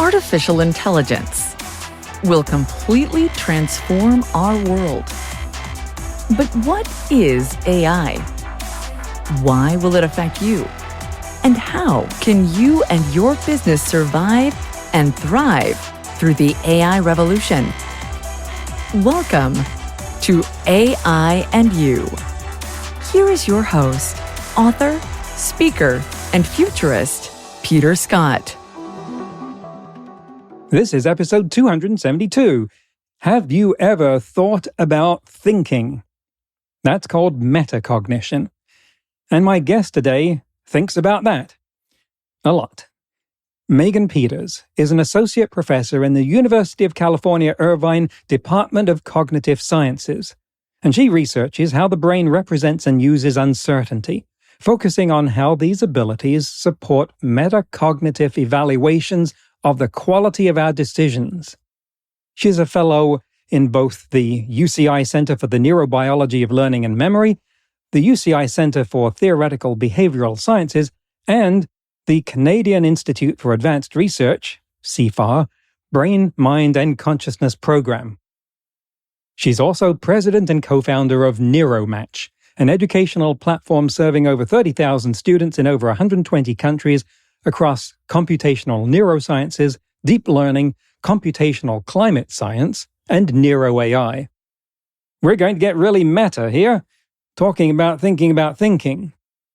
artificial intelligence will completely transform our world. But what is AI? Why will it affect you? And how can you and your business survive and thrive through the AI revolution? Welcome to AI and You. Here is your host, author, speaker, and futurist, Peter Scott. This is episode 272. Have you ever thought about thinking? That's called metacognition. And my guest today thinks about that a lot. Megan Peters is an associate professor in the University of California, Irvine Department of Cognitive Sciences, and she researches how the brain represents and uses uncertainty, focusing on how these abilities support metacognitive evaluations of the quality of our decisions. She's a fellow in both the UCI Center for the Neurobiology of Learning and Memory, the UCI Center for Theoretical Behavioral Sciences, and the Canadian Institute for Advanced Research, CIFAR, Brain, Mind, and Consciousness Program. She's also president and co-founder of NeuroMatch, an educational platform serving over 30,000 students in over 120 countries across computational neurosciences, deep learning, computational climate science, and neuro-AI. We're going to get really meta here, talking about thinking,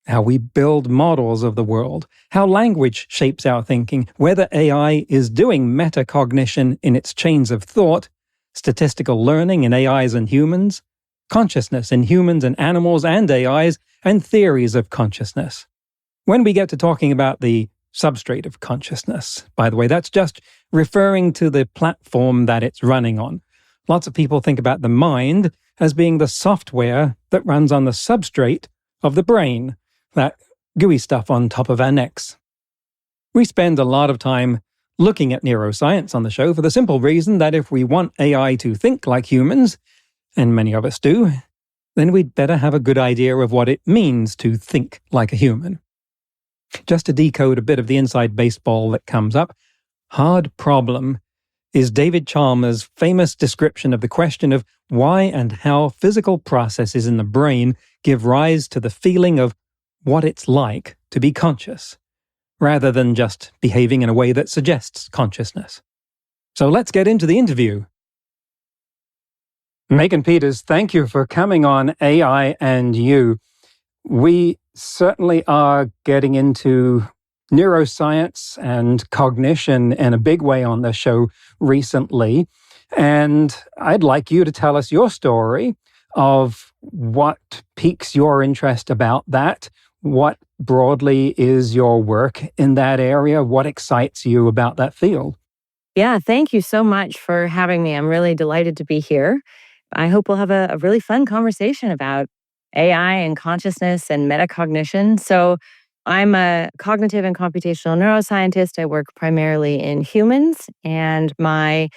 how we build models of the world, how language shapes our thinking, whether AI is doing metacognition in its chains of thought, statistical learning in AIs and humans, consciousness in humans and animals and AIs, and theories of consciousness. When we get to talking about the substrate of consciousness, by the way, that's just referring to the platform that it's running on. Lots of people think about the mind as being the software that runs on the substrate of the brain, that gooey stuff on top of our necks. We spend a lot of time looking at neuroscience on the show for the simple reason that if we want AI to think like humans, and many of us do, then we'd better have a good idea of what it means to think like a human. Just to decode a bit of the inside baseball that comes up, hard problem is David Chalmers' famous description of the question of why and how physical processes in the brain give rise to the feeling of what it's like to be conscious, rather than just behaving in a way that suggests consciousness. So let's get into the interview. Megan Peters, thank you for coming on AI and You. We certainly are getting into neuroscience and cognition in a big way on the show recently. And I'd like you to tell us your story of what piques your interest about that, what broadly is your work in that area, what excites you about that field. Yeah, thank you so much for having me. I'm really delighted to be here. I hope we'll have a really fun conversation about AI and consciousness and metacognition. So I'm a cognitive and computational neuroscientist. I work primarily in humans, and my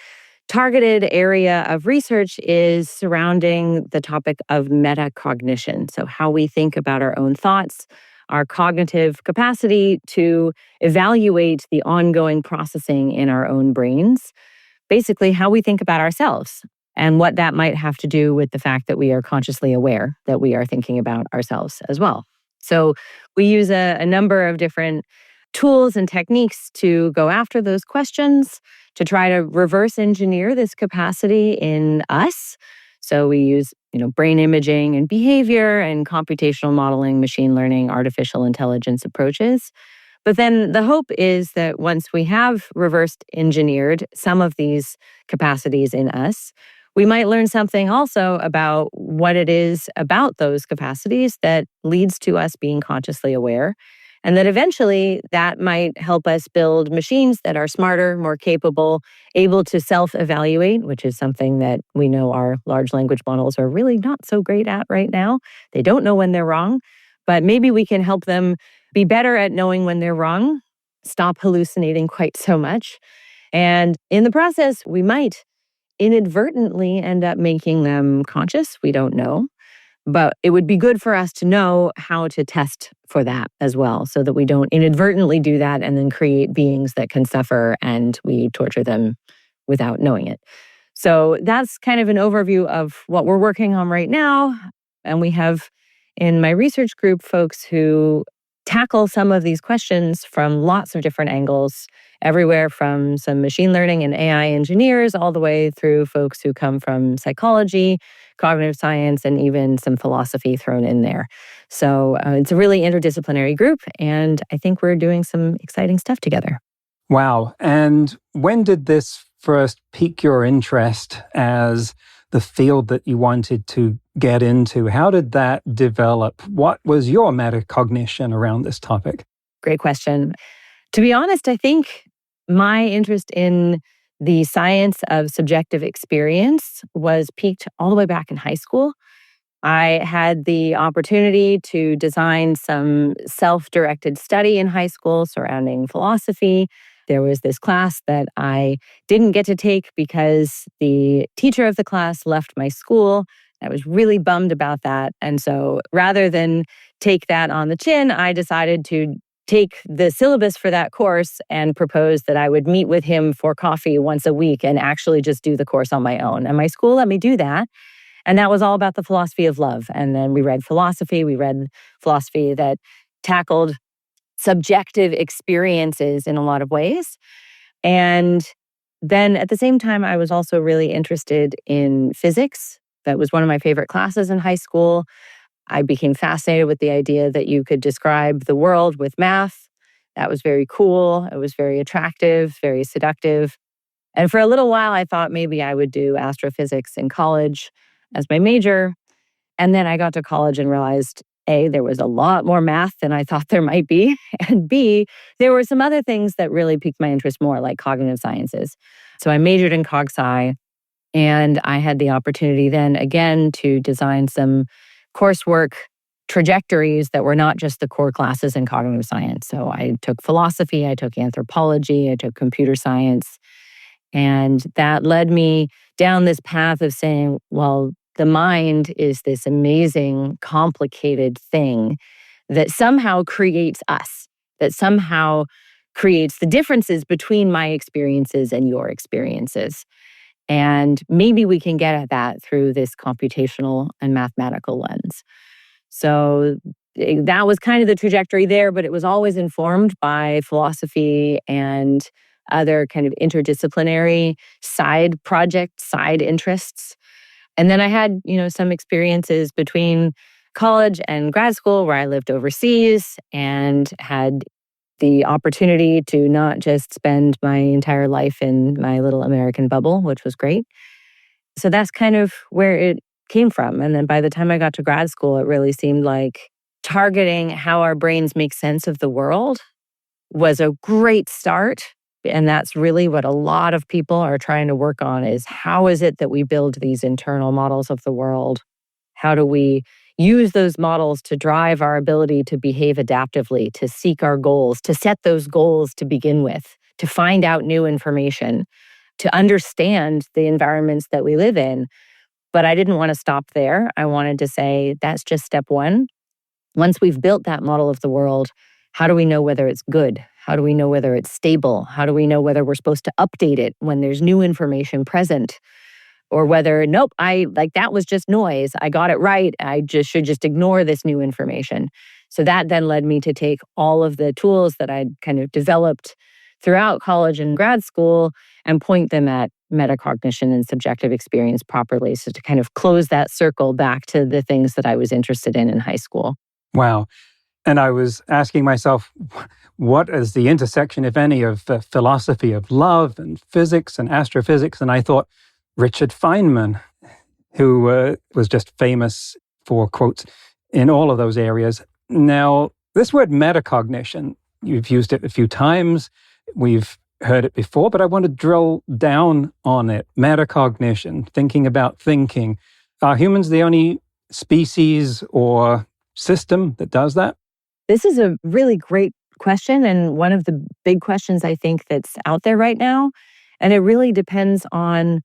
targeted area of research is surrounding the topic of metacognition. So how we think about our own thoughts, our cognitive capacity to evaluate the ongoing processing in our own brains, basically how we think about ourselves, and what that might have to do with the fact that we are consciously aware that we are thinking about ourselves as well. So we use a number of different tools and techniques to go after those questions, to try to reverse engineer this capacity in us. So we use, brain imaging and behavior and computational modeling, machine learning, artificial intelligence approaches. But then the hope is that once we have reversed engineered some of these capacities in us, we might learn something also about what it is about those capacities that leads to us being consciously aware. And that eventually that might help us build machines that are smarter, more capable, able to self-evaluate, which is something that we know our large language models are really not so great at right now. They don't know when they're wrong, but maybe we can help them be better at knowing when they're wrong, stop hallucinating quite so much. And in the process, we might inadvertently end up making them conscious. We don't know. But it would be good for us to know how to test for that as well, so that we don't inadvertently do that and then create beings that can suffer and we torture them without knowing it. So that's kind of an overview of what we're working on right now. And we have in my research group folks who tackle some of these questions from lots of different angles, everywhere from some machine learning and AI engineers all the way through folks who come from psychology, cognitive science, and even some philosophy thrown in there. So it's a really interdisciplinary group, and I think we're doing some exciting stuff together. Wow. And when did this first pique your interest as the field that you wanted to get into? How did that develop? What was your metacognition around this topic? Great question. To be honest, I think my interest in the science of subjective experience was piqued all the way back in high school. I had the opportunity to design some self-directed study in high school surrounding philosophy. There was this class that I didn't get to take because the teacher of the class left my school. I was really bummed about that. And so rather than take that on the chin, I decided to take the syllabus for that course and propose that I would meet with him for coffee once a week and actually just do the course on my own. And my school let me do that. And that was all about the philosophy of love. And then we read philosophy that tackled subjective experiences in a lot of ways. And then at the same time, I was also really interested in physics. That was one of my favorite classes in high school. I became fascinated with the idea that you could describe the world with math. That was very cool. It was very attractive, very seductive. And for a little while, I thought maybe I would do astrophysics in college as my major. And then I got to college and realized, A, there was a lot more math than I thought there might be. And B, there were some other things that really piqued my interest more, like cognitive sciences. So I majored in cog sci, and I had the opportunity then again to design some coursework trajectories that were not just the core classes in cognitive science. So I took philosophy, I took anthropology, I took computer science. And that led me down this path of saying, well, the mind is this amazing, complicated thing that somehow creates us, that somehow creates the differences between my experiences and your experiences. And maybe we can get at that through this computational and mathematical lens. So that was kind of the trajectory there, but it was always informed by philosophy and other kind of interdisciplinary side projects, side interests. And then I had, some experiences between college and grad school where I lived overseas and had the opportunity to not just spend my entire life in my little American bubble, which was great. So that's kind of where it came from. And then by the time I got to grad school, it really seemed like targeting how our brains make sense of the world was a great start. And that's really what a lot of people are trying to work on is how is it that we build these internal models of the world? How do we use those models to drive our ability to behave adaptively, to seek our goals, to set those goals to begin with, to find out new information, to understand the environments that we live in? But I didn't want to stop there. I wanted to say that's just step one. Once we've built that model of the world, how do we know whether it's good? How do we know whether it's stable? How do we know whether we're supposed to update it when there's new information present? Or whether, nope, that was just noise. I got it right. I should just ignore this new information. So that then led me to take all of the tools that I'd kind of developed throughout college and grad school and point them at metacognition and subjective experience properly. So to kind of close that circle back to the things that I was interested in high school. Wow. And I was asking myself, what is the intersection, if any, of philosophy of love and physics and astrophysics? And I thought, Richard Feynman, who was just famous for quotes in all of those areas. Now, this word metacognition, you've used it a few times. We've heard it before, but I want to drill down on it. Metacognition, thinking about thinking. Are humans the only species or system that does that? This is a really great question, and one of the big questions I think that's out there right now. And it really depends on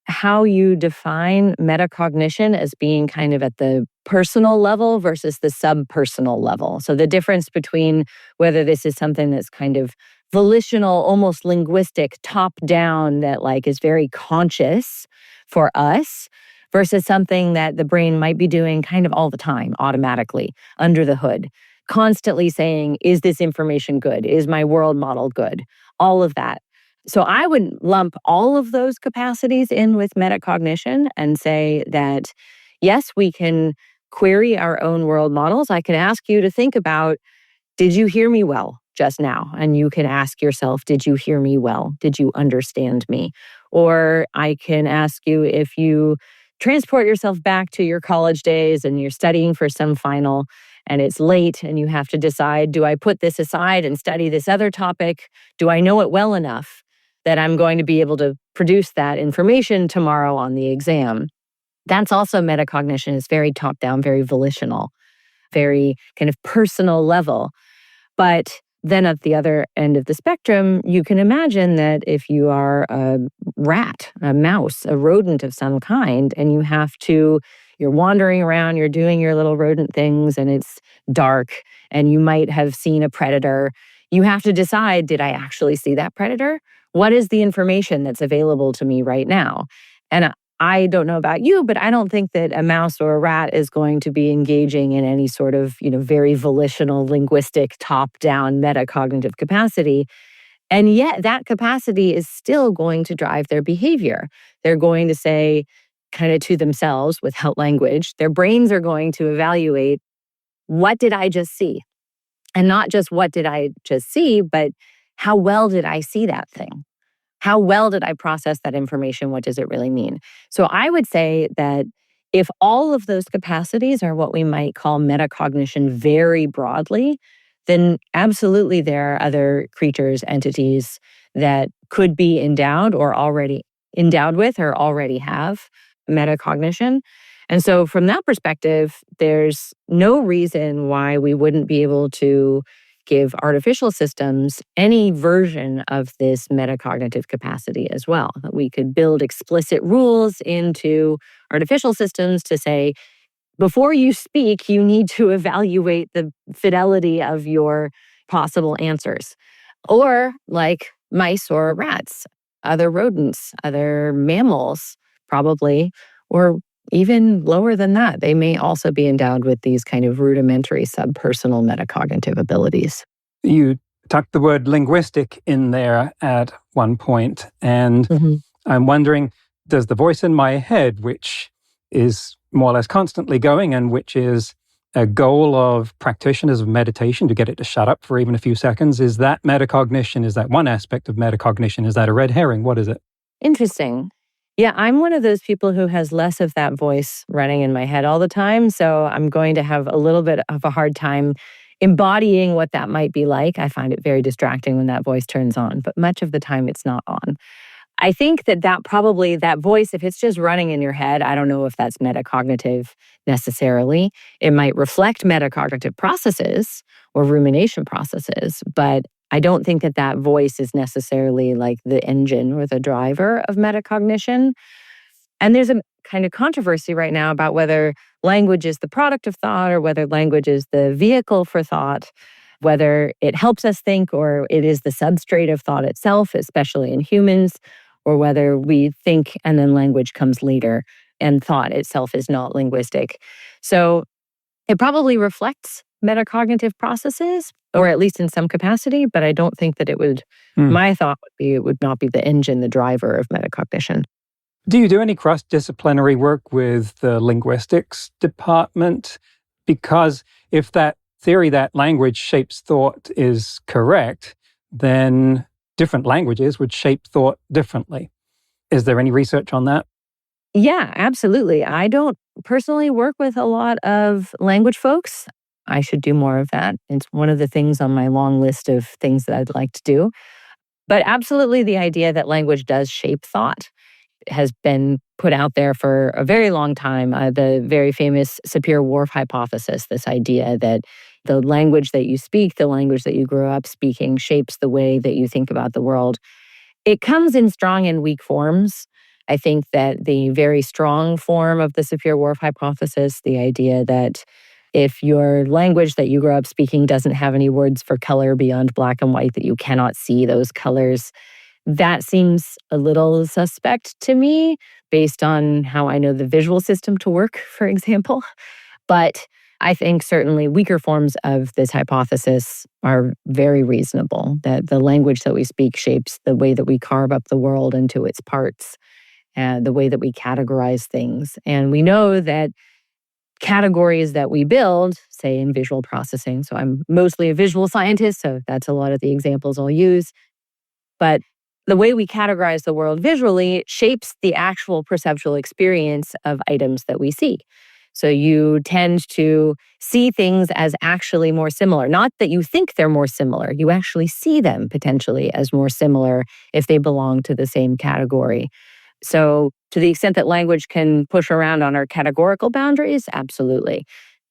how you define metacognition as being kind of at the personal level versus the subpersonal level. So the difference between whether this is something that's kind of volitional, almost linguistic, top down, that like is very conscious for us versus something that the brain might be doing kind of all the time, automatically, under the hood, constantly saying, is this information good? Is my world model good? All of that. So I would lump all of those capacities in with metacognition and say that, yes, we can query our own world models. I can ask you to think about, did you hear me well just now? And you can ask yourself, did you hear me well? Did you understand me? Or I can ask you, if you transport yourself back to your college days and you're studying for some final and it's late and you have to decide, do I put this aside and study this other topic? Do I know it well enough that I'm going to be able to produce that information tomorrow on the exam? That's also metacognition. It's very top down, very volitional, very kind of personal level. But then at the other end of the spectrum, you can imagine that if you are a rat, a mouse, a rodent of some kind, and you're wandering around, you're doing your little rodent things, and it's dark, and you might have seen a predator. You have to decide, did I actually see that predator? What is the information that's available to me right now? And I don't know about you, but I don't think that a mouse or a rat is going to be engaging in any sort of, very volitional, linguistic, top-down metacognitive capacity. And yet that capacity is still going to drive their behavior. They're going to say, kind of to themselves without language, their brains are going to evaluate, what did I just see? And not just what did I just see, but how well did I see that thing? How well did I process that information? What does it really mean? So I would say that if all of those capacities are what we might call metacognition very broadly, then absolutely there are other creatures, entities that could be endowed or already endowed with or already have metacognition. And so from that perspective, there's no reason why we wouldn't be able to give artificial systems any version of this metacognitive capacity as well. That we could build explicit rules into artificial systems to say, before you speak, you need to evaluate the fidelity of your possible answers. Or like mice or rats, other rodents, other mammals, probably, or even lower than that. They may also be endowed with these kind of rudimentary subpersonal metacognitive abilities. You tucked the word linguistic in there at one point, and I'm wondering, does the voice in my head, which is more or less constantly going and which is a goal of practitioners of meditation to get it to shut up for even a few seconds, is that metacognition? Is that one aspect of metacognition? Is that a red herring? What is it? Interesting. Yeah, I'm one of those people who has less of that voice running in my head all the time. So I'm going to have a little bit of a hard time embodying what that might be like. I find it very distracting when that voice turns on, but much of the time it's not on. I think that voice, if it's just running in your head, I don't know if that's metacognitive necessarily. It might reflect metacognitive processes or rumination processes, but I don't think that voice is necessarily like the engine or the driver of metacognition. And there's a kind of controversy right now about whether language is the product of thought or whether language is the vehicle for thought, whether it helps us think or it is the substrate of thought itself, especially in humans, or whether we think and then language comes later and thought itself is not linguistic. So it probably reflects metacognitive processes, or at least in some capacity, but I don't think that it would, my thought would be it would not be the engine, the driver of metacognition. Do you do any cross-disciplinary work with the linguistics department? Because if that theory that language shapes thought is correct, then different languages would shape thought differently. Is there any research on that? Yeah, absolutely. I don't personally work with a lot of language folks. I should do more of that. It's one of the things on my long list of things that I'd like to do. But absolutely, the idea that language does shape thought has been put out there for a very long time. The very famous Sapir-Whorf hypothesis, this idea that the language that you speak, the language that you grew up speaking, shapes the way that you think about the world. It comes in strong and weak forms. I think that the very strong form of the Sapir-Whorf hypothesis, the idea that if your language that you grew up speaking doesn't have any words for color beyond black and white, that you cannot see those colors, that seems a little suspect to me based on how I know the visual system to work, for example. But I think certainly weaker forms of this hypothesis are very reasonable, that the language that we speak shapes the way that we carve up the world into its parts and the way that we categorize things. And we know that categories that we build, say in visual processing, so I'm mostly a visual scientist, so that's a lot of the examples I'll use, but the way we categorize the world visually shapes the actual perceptual experience of items that we see. So you tend to see things as actually more similar. Not that you think they're more similar, you actually see them potentially as more similar if they belong to the same category. So to the extent that language can push around on our categorical boundaries, absolutely.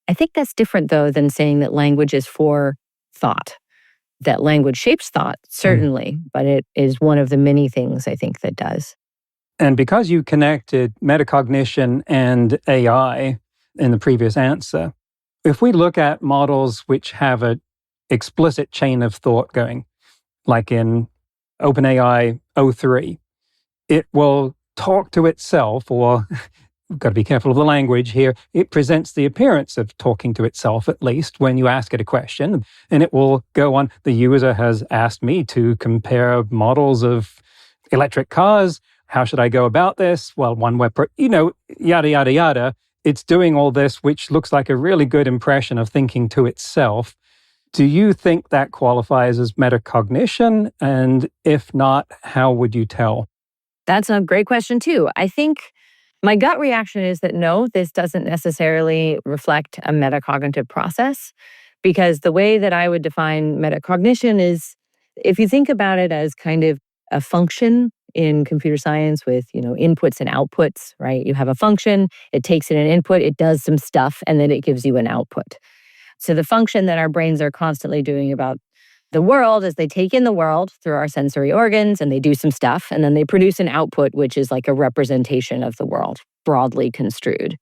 I think that's different, though, than saying that language is for thought. That language shapes thought, certainly, but it is one of the many things I think that does. And because you connected metacognition and AI in the previous answer, if we look at models which have an explicit chain of thought going, like in OpenAI o3, it will talk to itself, or we've got to be careful of the language here, it presents the appearance of talking to itself, at least when you ask it a question, and it will go on, the user has asked me to compare models of electric cars. How should I go about this? Well, one web, yada, yada, yada. It's doing all this, which looks like a really good impression of thinking to itself. Do you think that qualifies as metacognition? And if not, how would you tell? That's a great question, too. I think my gut reaction is that no, this doesn't necessarily reflect a metacognitive process, because the way that I would define metacognition is, if you think about it as kind of a function in computer science with, inputs and outputs, right? You have a function, it takes in an input, it does some stuff, and then it gives you an output. So the function that our brains are constantly doing about the world is they take in the world through our sensory organs and they do some stuff, and then they produce an output, which is like a representation of the world, broadly construed.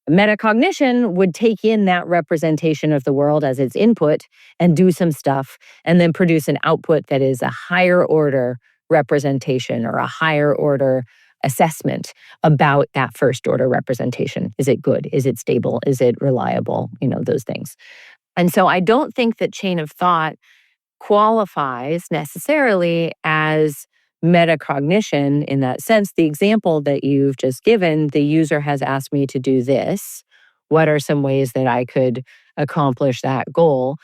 Metacognition would take in that representation of the world as its input and do some stuff, and then produce an output that is a higher order representation or a higher order assessment about that first order representation. Is it good? Is it stable? Is it reliable? Those things. And so I don't think that chain of thought qualifies necessarily as metacognition in that sense. The example that you've just given, the user has asked me to do this. What are some ways that I could accomplish that goal?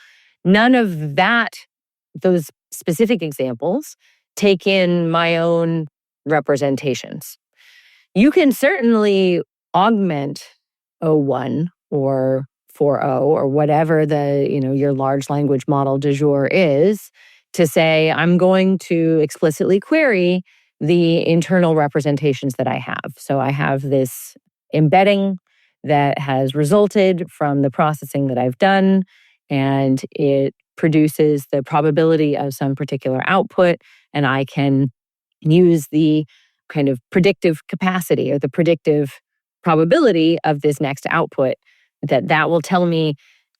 None of those specific examples take in my own representations. You can certainly augment O1 or 4.0 or whatever your large language model du jour is, to say, I'm going to explicitly query the internal representations that I have. So I have this embedding that has resulted from the processing that I've done, and it produces the probability of some particular output, and I can use the kind of predictive capacity or the predictive probability of this next output that will tell me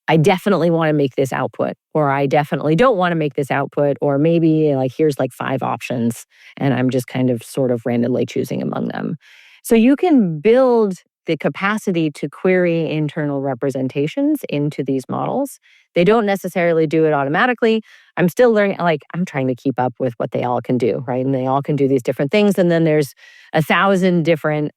I definitely want to make this output, or I definitely don't want to make this output, or maybe here's 5 options and I'm just kind of sort of randomly choosing among them. So you can build the capacity to query internal representations into these models. They don't necessarily do it automatically. I'm still learning, I'm trying to keep up with what they all can do, right? And they all can do these different things. And then there's 1,000 different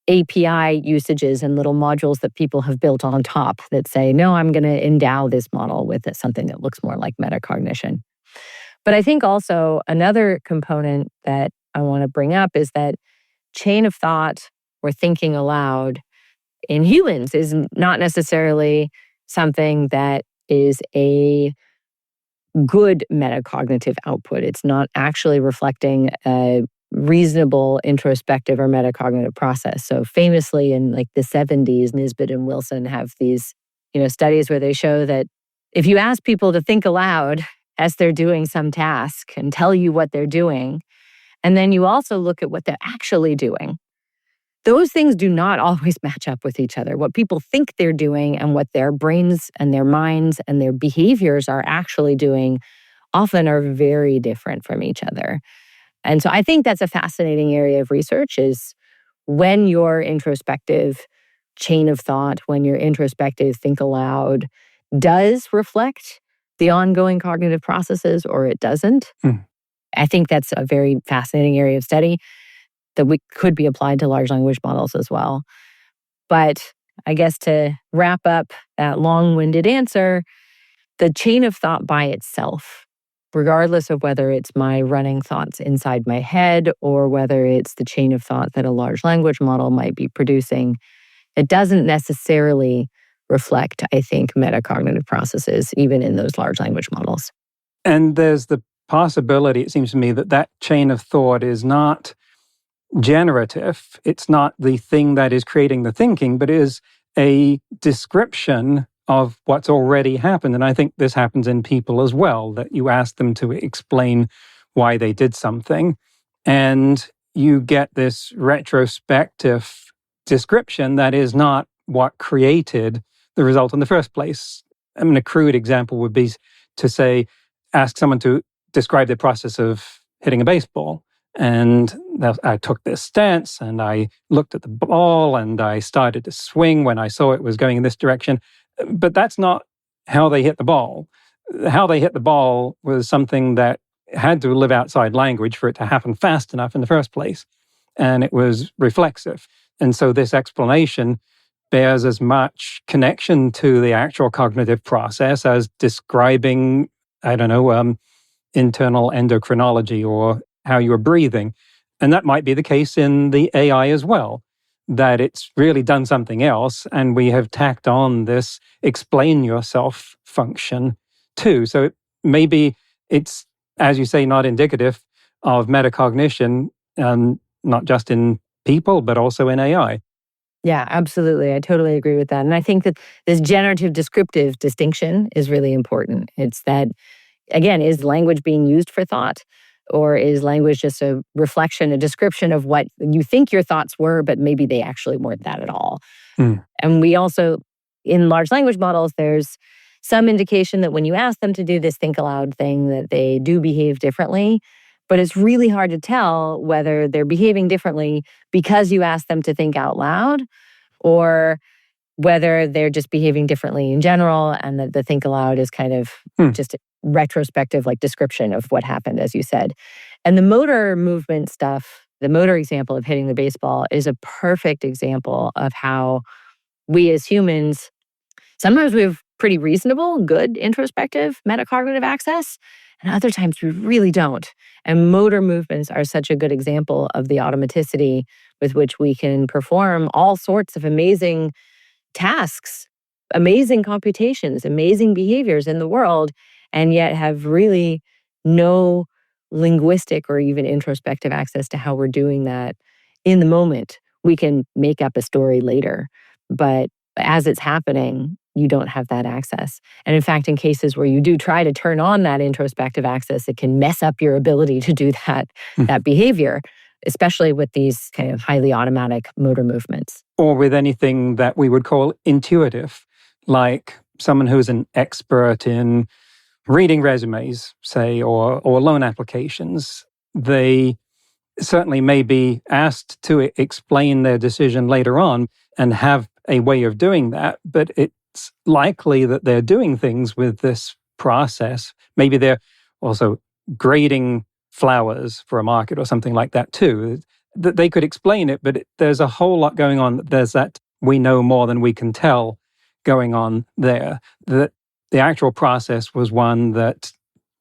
API usages and little modules that people have built on top that say, no, I'm going to endow this model with something that looks more like metacognition. But I think also another component that I want to bring up is that chain of thought or thinking aloud in humans is not necessarily something that is a good metacognitive output. It's not actually reflecting a reasonable introspective or metacognitive process. So famously in the 70s, Nisbet and Wilson have these, studies where they show that if you ask people to think aloud as they're doing some task and tell you what they're doing, And then you also look at what they're actually doing. Those things do not always match up with each other. What people think they're doing and what their brains and their minds and their behaviors are actually doing often are very different from each other. And so I think that's a fascinating area of research is when your introspective chain of thought, when your introspective think aloud does reflect the ongoing cognitive processes or it doesn't. I think that's a very fascinating area of study that could be applied to large language models as well. But I guess to wrap up that long-winded answer, the chain of thought by itself, regardless of whether it's my running thoughts inside my head or whether it's the chain of thought that a large language model might be producing, it doesn't necessarily reflect, I think, metacognitive processes, even in those large language models. And there's the possibility, it seems to me, that that chain of thought is not generative. It's not the thing that is creating the thinking, but is a description of what's already happened. And I think this happens in people as well, that you ask them to explain why they did something, and you get this retrospective description that is not what created the result in the first place. I mean, a crude example would be to say, ask someone to describe the process of hitting a baseball. And I took this stance and I looked at the ball and I started to swing when I saw it was going in this direction. But that's not how they hit the ball. How they hit the ball was something that had to live outside language for it to happen fast enough in the first place. And it was reflexive. And so this explanation bears as much connection to the actual cognitive process as describing, internal endocrinology or how you're breathing. And that might be the case in the AI as well, that it's really done something else and we have tacked on this explain yourself function too. So maybe it's, as you say, not indicative of metacognition, not just in people, but also in AI. Yeah, absolutely. I totally agree with that. And I think that this generative descriptive distinction is really important. It's that, again, is language being used for thought? Or is language just a reflection, a description of what you think your thoughts were, but maybe they actually weren't that at all? And we also, in large language models, there's some indication that when you ask them to do this think aloud thing, that they do behave differently. But it's really hard to tell whether they're behaving differently because you ask them to think out loud or whether they're just behaving differently in general and that the think aloud is kind of just a retrospective description of what happened, as you said. And the motor movement stuff, the motor example of hitting the baseball is a perfect example of how we as humans, sometimes we have pretty reasonable, good introspective metacognitive access, and other times we really don't. And motor movements are such a good example of the automaticity with which we can perform all sorts of amazing tasks, amazing computations, amazing behaviors in the world, and yet have really no linguistic or even introspective access to how we're doing that in the moment. We can make up a story later, but as it's happening, you don't have that access. And in fact, in cases where you do try to turn on that introspective access, it can mess up your ability to do that behavior, especially with these kind of highly automatic motor movements. Or with anything that we would call intuitive, like someone who's an expert in reading resumes, say, or loan applications. They certainly may be asked to explain their decision later on and have a way of doing that, but it's likely that they're doing things with this process. Maybe they're also grading flowers for a market or something like that too. That they could explain it, but there's a whole lot going on. There's that we know more than we can tell going on there. That the actual process was one that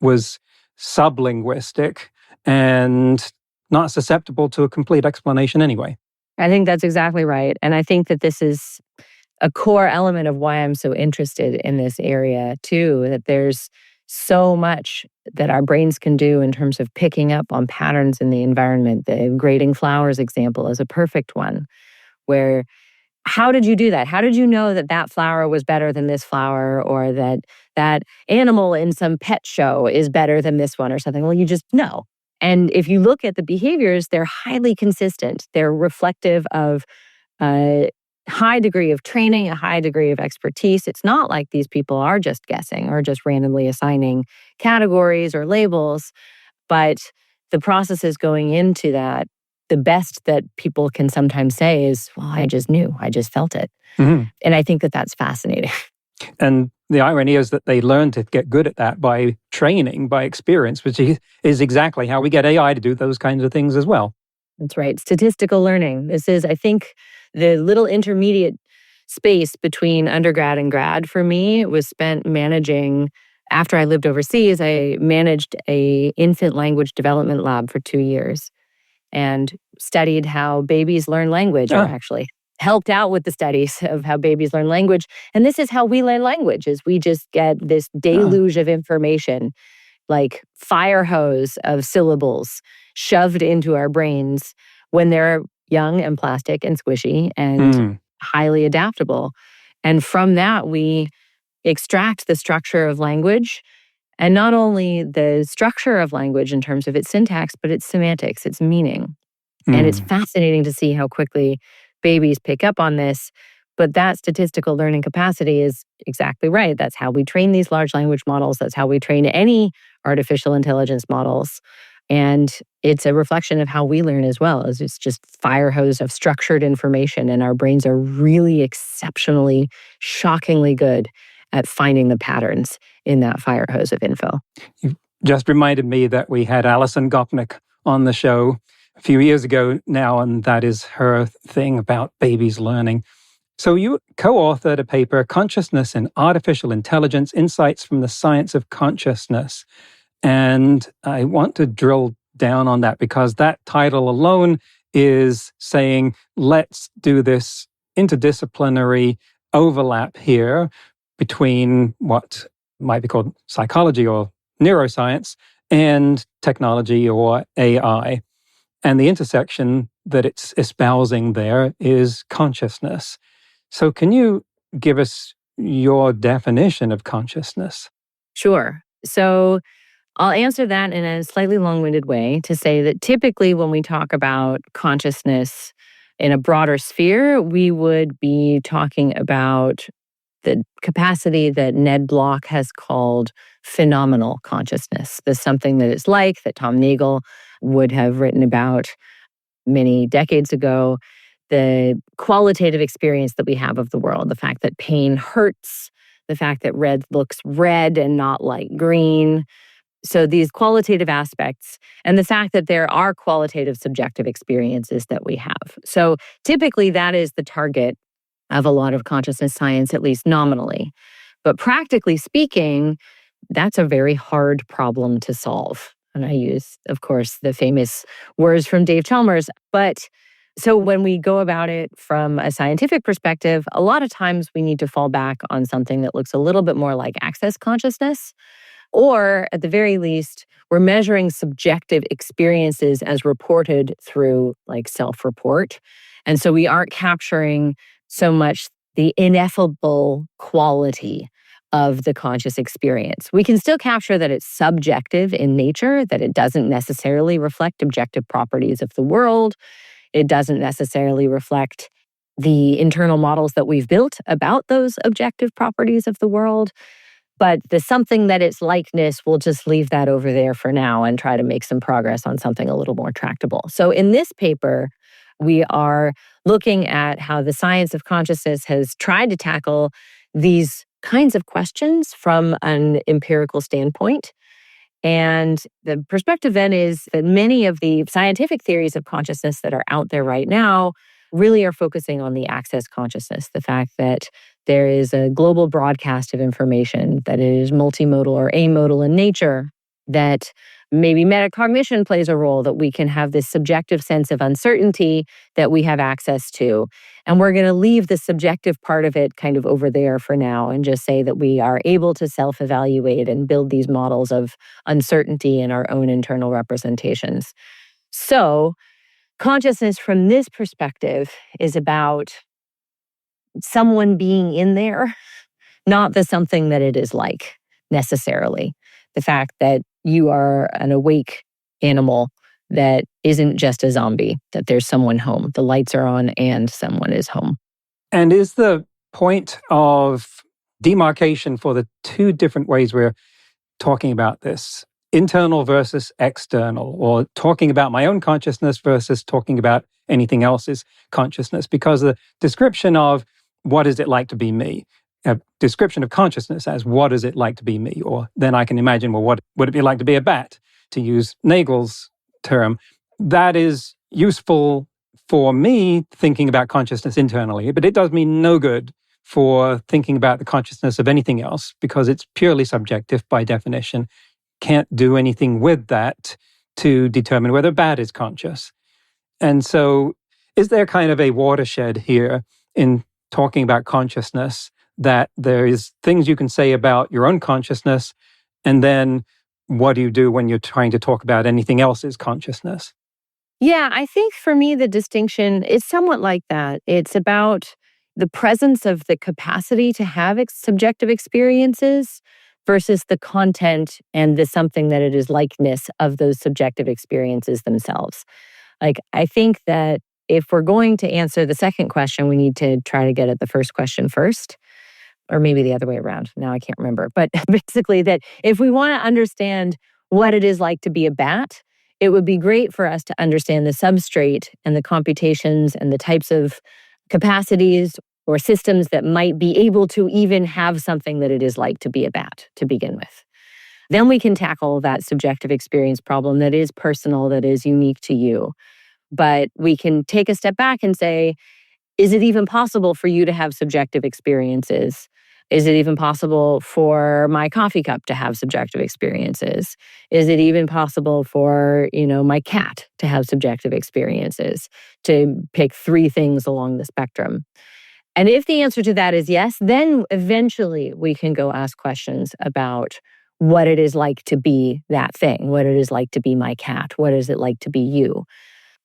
was sublinguistic and not susceptible to a complete explanation anyway. I think that's exactly right. And I think that this is a core element of why I'm so interested in this area too, that there's so much that our brains can do in terms of picking up on patterns in the environment. The grading flowers example is a perfect one, where how did you do that? How did you know that that flower was better than this flower, or that that animal in some pet show is better than this one or something? Well, you just know. And if you look at the behaviors, they're highly consistent. They're reflective of a high degree of training, a high degree of expertise. It's not like these people are just guessing or just randomly assigning categories or labels, but the processes going into that, the best that people can sometimes say is, well, I just knew, I just felt it. Mhm. And I think that that's fascinating. And the irony is that they learn to get good at that by training, by experience, which is exactly how we get AI to do those kinds of things as well. That's right. Statistical learning. This is, I think, the little intermediate space between undergrad and grad for me was spent managing. After I lived overseas, I managed a infant language development lab for 2 years and studied how babies learn language, or Ah, actually helped out with the studies of how babies learn language. And this is how we learn language, is we just get this ah, deluge of information, like fire hose of syllables shoved into our brains when they're young and plastic and squishy and mm, highly adaptable. And from that, we extract the structure of language, and not only the structure of language in terms of its syntax, but its semantics, its meaning. And it's mm, fascinating to see how quickly babies pick up on this. But that statistical learning capacity is exactly right. That's how we train these large language models. That's how we train any artificial intelligence models. And it's a reflection of how we learn as well, as it's just fire hose of structured information. And our brains are really exceptionally, shockingly good at finding the patterns in that fire hose of info. You've just reminded me that we had Alison Gopnik on the show a few years ago now, and that is her thing about babies learning. So you co-authored a paper, Consciousness and Artificial Intelligence, Insights from the Science of Consciousness. And I want to drill down on that because that title alone is saying, let's do this interdisciplinary overlap here between what might be called psychology or neuroscience and technology or AI. And the intersection that it's espousing there is consciousness. So can you give us your definition of consciousness? Sure. So I'll answer that in a slightly long winded way to say that typically when we talk about consciousness in a broader sphere, we would be talking about the capacity that Ned Block has called phenomenal consciousness. There's something that it's like that Tom Nagel would have written about many decades ago. The qualitative experience that we have of the world, the fact that pain hurts, the fact that red looks red and not like green. So these qualitative aspects, and the fact that there are qualitative subjective experiences that we have. So typically that is the target of a lot of consciousness science, at least nominally. But practically speaking, that's a very hard problem to solve. And I use, of course, the famous words from Dave Chalmers. But so when we go about it from a scientific perspective, a lot of times we need to fall back on something that looks a little bit more like access consciousness. Or at the very least, we're measuring subjective experiences as reported through like self-report. And so we aren't capturing so much the ineffable quality of the conscious experience. We can still capture that it's subjective in nature, that it doesn't necessarily reflect objective properties of the world. It doesn't necessarily reflect the internal models that we've built about those objective properties of the world. But the something that it's likeness, we'll just leave that over there for now and try to make some progress on something a little more tractable. So in this paper, we are looking at how the science of consciousness has tried to tackle these kinds of questions from an empirical standpoint. And the perspective then is that many of the scientific theories of consciousness that are out there right now really are focusing on the access consciousness, the fact that there is a global broadcast of information, that it is multimodal or amodal in nature, that maybe metacognition plays a role, that we can have this subjective sense of uncertainty that we have access to. And we're going to leave the subjective part of it kind of over there for now and just say that we are able to self-evaluate and build these models of uncertainty in our own internal representations. So consciousness from this perspective is about someone being in there, not the something that it is like necessarily. The fact that you are an awake animal that isn't just a zombie, that there's someone home. The lights are on and someone is home. And is the point of demarcation for the two different ways we're talking about this, internal versus external, or talking about my own consciousness versus talking about anything else's consciousness? Because the description of what is it like to be me, a description of consciousness as what is it like to be me, or then I can imagine, well, what would it be like to be a bat, to use Nagel's term? That is useful for me thinking about consciousness internally, but it does me no good for thinking about the consciousness of anything else because it's purely subjective by definition. Can't do anything with that to determine whether bat is conscious. And so is there kind of a watershed here in talking about consciousness, that there is things you can say about your own consciousness, and then what do you do when you're trying to talk about anything else's consciousness? Yeah, I think for me, the distinction is somewhat like that. It's about the presence of the capacity to have subjective experiences versus the content and the something that it is likeness of those subjective experiences themselves. Like, I think that if we're going to answer the second question, we need to try to get at the first question first, or maybe the other way around. Now I can't remember. But basically, that if we want to understand what it is like to be a bat, it would be great for us to understand the substrate and the computations and the types of capacities or systems that might be able to even have something that it is like to be a bat to begin with. Then we can tackle that subjective experience problem that is personal, that is unique to you. But we can take a step back and say, is it even possible for you to have subjective experiences? Is it even possible for my coffee cup to have subjective experiences? Is it even possible for, my cat to have subjective experiences? To pick three things along the spectrum. And if the answer to that is yes, then eventually we can go ask questions about what it is like to be that thing, what it is like to be my cat, what is it like to be you.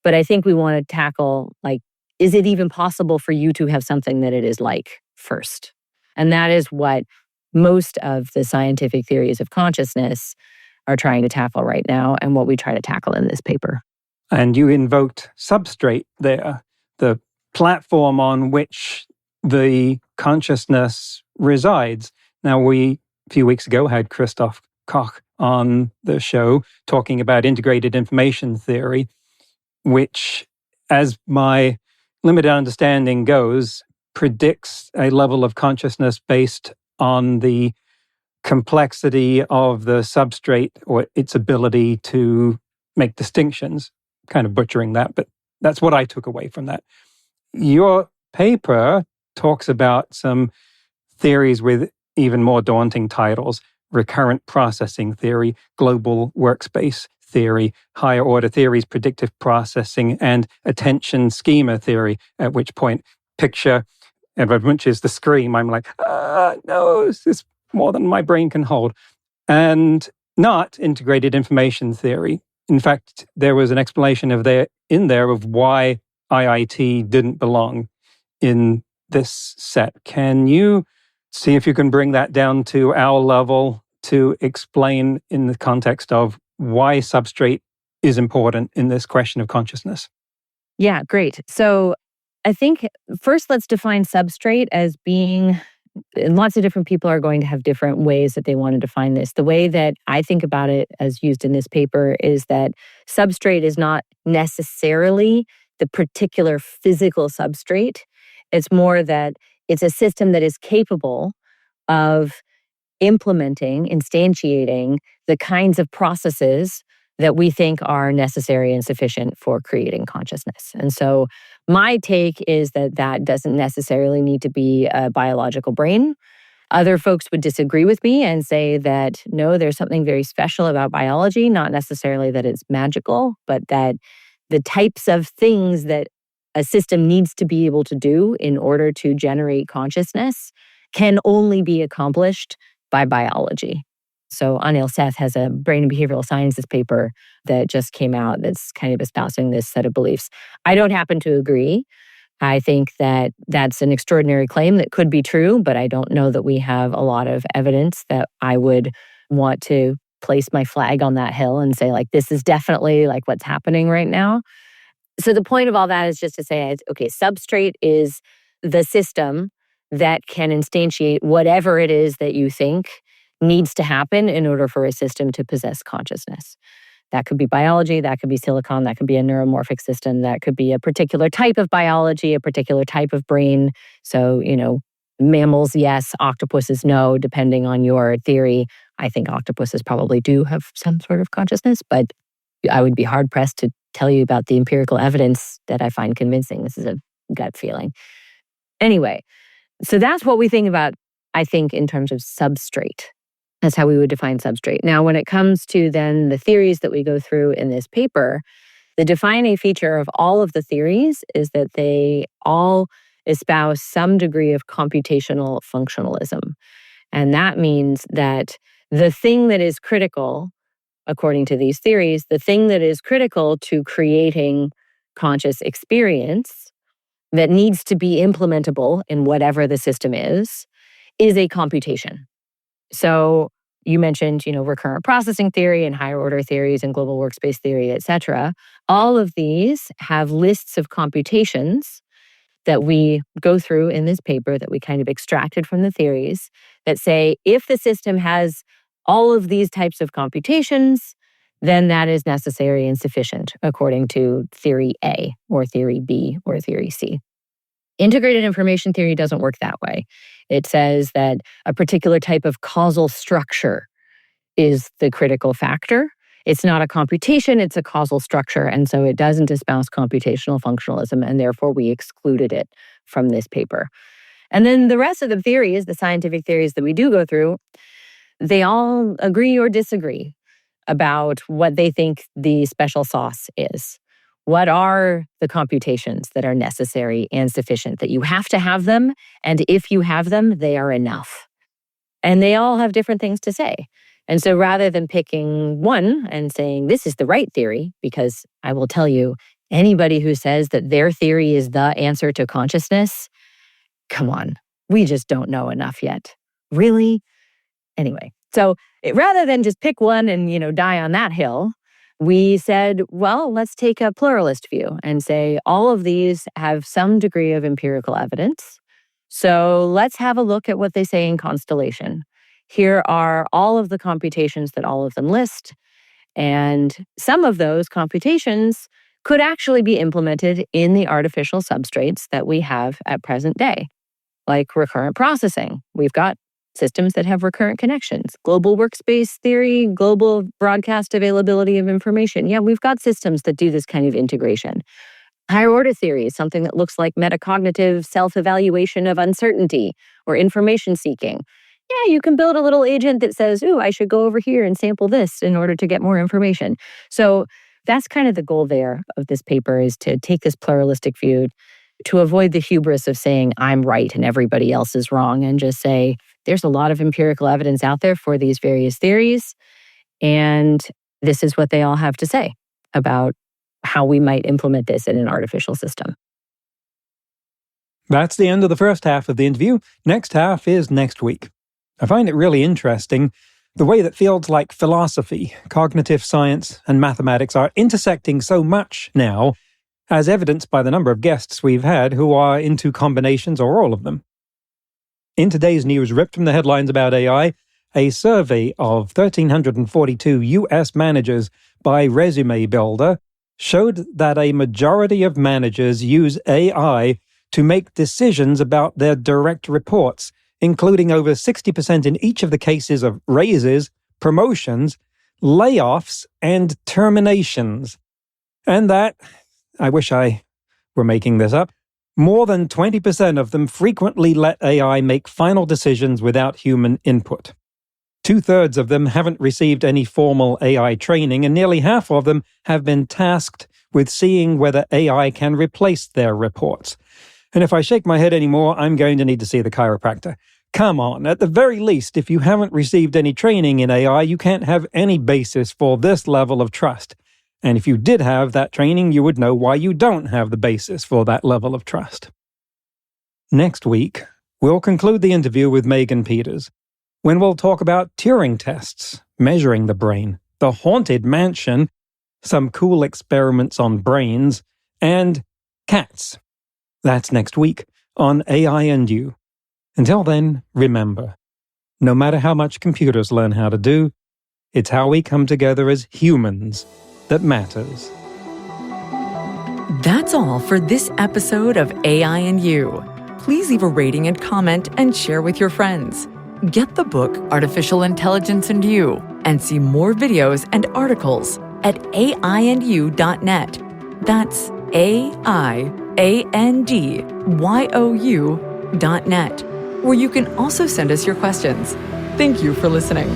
But I think we want to tackle, is it even possible for you to have something that it is like first? And that is what most of the scientific theories of consciousness are trying to tackle right now, and what we try to tackle in this paper. And you invoked substrate there, the platform on which the consciousness resides. Now, a few weeks ago, had Christoph Koch on the show talking about integrated information theory, which, as my limited understanding goes, predicts a level of consciousness based on the complexity of the substrate or its ability to make distinctions. Kind of butchering that, but that's what I took away from that. Your paper talks about some theories with even more daunting titles: recurrent processing theory, global workspace theory, higher order theories, predictive processing, and attention schema theory, at which point picture Edward Munch's The Scream. I'm like, no, this is more than my brain can hold. And not integrated information theory. In fact, there was an explanation in there of why IIT didn't belong in this set. Can you see if you can bring that down to our level to explain in the context of why substrate is important in this question of consciousness? Yeah, great. So I think first let's define substrate as being, and lots of different people are going to have different ways that they want to define this. The way that I think about it as used in this paper is that substrate is not necessarily the particular physical substrate. It's more that it's a system that is capable of implementing, instantiating the kinds of processes that we think are necessary and sufficient for creating consciousness. And so my take is that that doesn't necessarily need to be a biological brain. Other folks would disagree with me and say that, no, there's something very special about biology, not necessarily that it's magical, but that the types of things that a system needs to be able to do in order to generate consciousness can only be accomplished by biology. So Anil Seth has a brain and behavioral sciences paper that just came out that's kind of espousing this set of beliefs. I don't happen to agree. I think that that's an extraordinary claim that could be true, but I don't know that we have a lot of evidence that I would want to place my flag on that hill and say, like, this is definitely like what's happening right now. So the point of all that is just to say, okay, substrate is the system that can instantiate whatever it is that you think needs to happen in order for a system to possess consciousness. That could be biology, that could be silicon, that could be a neuromorphic system, that could be a particular type of biology, a particular type of brain. So, mammals, yes, octopuses, no, depending on your theory. I think octopuses probably do have some sort of consciousness, but I would be hard-pressed to tell you about the empirical evidence that I find convincing. This is a gut feeling. Anyway, so that's what we think about, I think, in terms of substrate. That's how we would define substrate. Now, when it comes to then the theories that we go through in this paper, the defining feature of all of the theories is that they all espouse some degree of computational functionalism. And that means that the thing that is critical, according to these theories, the thing that is critical to creating conscious experience that needs to be implementable in whatever the system is a computation. So you mentioned, recurrent processing theory and higher order theories and global workspace theory, et cetera. All of these have lists of computations that we go through in this paper that we kind of extracted from the theories that say, if the system has all of these types of computations, then that is necessary and sufficient according to theory A or theory B or theory C. Integrated information theory doesn't work that way. It says that a particular type of causal structure is the critical factor. It's not a computation, it's a causal structure. And so it doesn't espouse computational functionalism, and therefore we excluded it from this paper. And then the rest of the theories, the scientific theories that we do go through, they all agree or disagree about what they think the special sauce is. What are the computations that are necessary and sufficient, that you have to have them, and if you have them, they are enough? And they all have different things to say. And so rather than picking one and saying, this is the right theory, because I will tell you, anybody who says that their theory is the answer to consciousness, come on, we just don't know enough yet. Really? Anyway, so rather than just pick one and, die on that hill, we said, well, let's take a pluralist view and say all of these have some degree of empirical evidence. So let's have a look at what they say in Constellation. Here are all of the computations that all of them list. And some of those computations could actually be implemented in the artificial substrates that we have at present day, like recurrent processing. We've got systems that have recurrent connections. Global workspace theory, global broadcast availability of information. Yeah, we've got systems that do this kind of integration. Higher order theory is something that looks like metacognitive self-evaluation of uncertainty or information seeking. Yeah, you can build a little agent that says, ooh, I should go over here and sample this in order to get more information. So that's kind of the goal there of this paper, is to take this pluralistic view, to avoid the hubris of saying I'm right and everybody else is wrong, and just say there's a lot of empirical evidence out there for these various theories, and this is what they all have to say about how we might implement this in an artificial system. That's the end of the first half of the interview. Next half is next week. I find it really interesting the way that fields like philosophy, cognitive science, and mathematics are intersecting so much now, as evidenced by the number of guests we've had who are into combinations or all of them. In today's news, ripped from the headlines about AI, a survey of 1,342 US managers by Resume Builder showed that a majority of managers use AI to make decisions about their direct reports, including over 60% in each of the cases of raises, promotions, layoffs, and terminations. And that, I wish I were making this up, more than 20% of them frequently let AI make final decisions without human input. 2/3 of them haven't received any formal AI training, and nearly half of them have been tasked with seeing whether AI can replace their reports. And if I shake my head anymore, I'm going to need to see the chiropractor. Come on, at the very least, if you haven't received any training in AI, you can't have any basis for this level of trust. And if you did have that training, you would know why you don't have the basis for that level of trust. Next week, we'll conclude the interview with Megan Peters. when we'll talk about Turing tests, measuring the brain, the haunted mansion, some cool experiments on brains, and cats. That's next week on AI and You. Until then, remember, no matter how much computers learn how to do, it's how we come together as humans that matters. That's all for this episode of AI and You. Please leave a rating and comment and share with your friends. Get the book Artificial Intelligence and You and see more videos and articles at aiandyou.net. That's aiandyou.net, where you can also send us your questions. Thank you for listening.